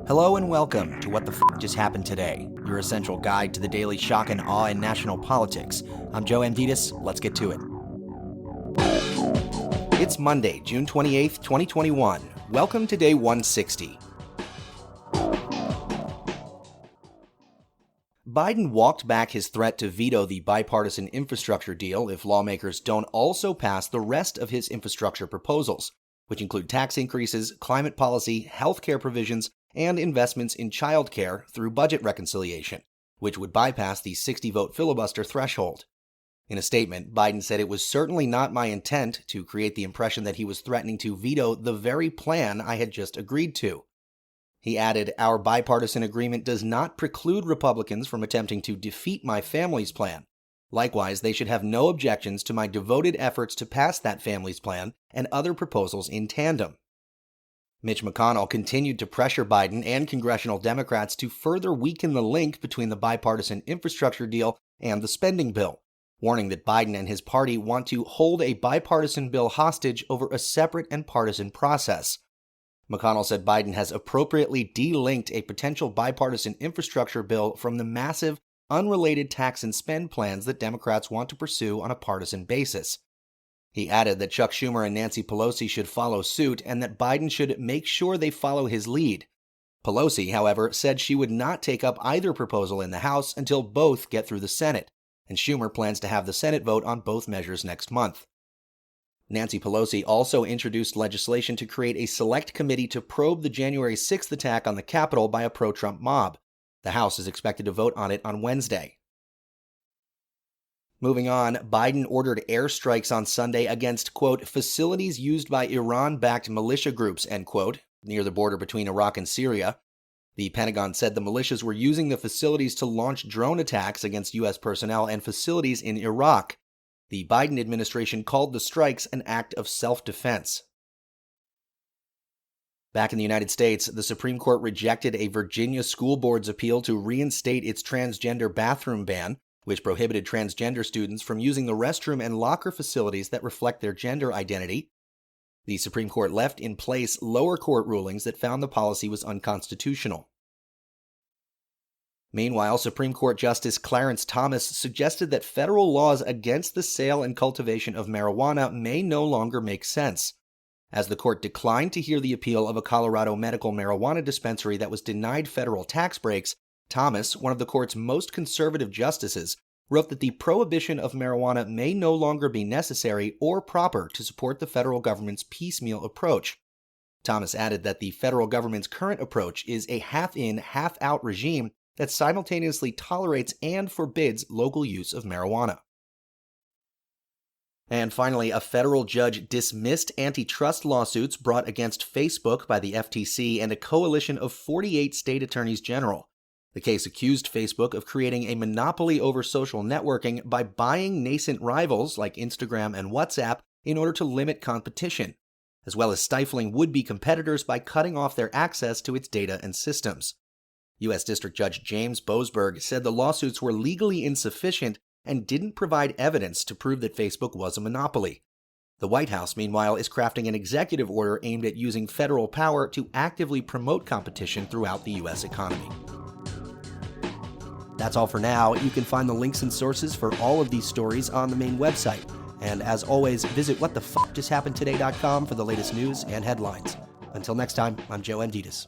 Hello and welcome to What the F*** Just Happened Today, your essential guide to the daily shock and awe in national politics. I'm Joe Amditis. Let's get to it. It's Monday, June 28th, 2021. Welcome to day 160. Biden walked back his threat to veto the bipartisan infrastructure deal if lawmakers don't also pass the rest of his infrastructure proposals, which include tax increases, climate policy, healthcare provisions, and investments in childcare through budget reconciliation, which would bypass the 60-vote filibuster threshold. In a statement, Biden said, "It was certainly not my intent to create the impression that he was threatening to veto the very plan I had just agreed to." He added, "Our bipartisan agreement does not preclude Republicans from attempting to defeat my family's plan. Likewise, they should have no objections to my devoted efforts to pass that family's plan and other proposals in tandem." Mitch McConnell continued to pressure Biden and congressional Democrats to further weaken the link between the bipartisan infrastructure deal and the spending bill, warning that Biden and his party want to hold a bipartisan bill hostage over a separate and partisan process. McConnell said Biden has appropriately de-linked a potential bipartisan infrastructure bill from the massive, unrelated tax and spend plans that Democrats want to pursue on a partisan basis. He added that Chuck Schumer and Nancy Pelosi should follow suit and that Biden should make sure they follow his lead. Pelosi, however, said she would not take up either proposal in the House until both get through the Senate, and Schumer plans to have the Senate vote on both measures next month. Nancy Pelosi also introduced legislation to create a select committee to probe the January 6th attack on the Capitol by a pro-Trump mob. The House is expected to vote on it on Wednesday. Moving on, Biden ordered airstrikes on Sunday against, quote, facilities used by Iran-backed militia groups, end quote, near the border between Iraq and Syria. The Pentagon said the militias were using the facilities to launch drone attacks against U.S. personnel and facilities in Iraq. The Biden administration called the strikes an act of self-defense. Back in the United States, the Supreme Court rejected a Virginia school board's appeal to reinstate its transgender bathroom ban, which prohibited transgender students from using the restroom and locker facilities that reflect their gender identity. The Supreme Court left in place lower court rulings that found the policy was unconstitutional. Meanwhile, Supreme Court Justice Clarence Thomas suggested that federal laws against the sale and cultivation of marijuana may no longer make sense, as the court declined to hear the appeal of a Colorado medical marijuana dispensary that was denied federal tax breaks. Thomas, one of the court's most conservative justices, wrote that the prohibition of marijuana may no longer be necessary or proper to support the federal government's piecemeal approach. Thomas added that the federal government's current approach is a half-in, half-out regime that simultaneously tolerates and forbids local use of marijuana. And finally, a federal judge dismissed antitrust lawsuits brought against Facebook by the FTC and a coalition of 48 state attorneys general. The case accused Facebook of creating a monopoly over social networking by buying nascent rivals like Instagram and WhatsApp in order to limit competition, as well as stifling would-be competitors by cutting off their access to its data and systems. U.S. District Judge James Boasberg said the lawsuits were legally insufficient and didn't provide evidence to prove that Facebook was a monopoly. The White House, meanwhile, is crafting an executive order aimed at using federal power to actively promote competition throughout the U.S. economy. That's all for now. You can find the links and sources for all of these stories on the main website. And as always, visit whatthefjusthappenedtoday.com for the latest news and headlines. Until next time, I'm Joe Amditis.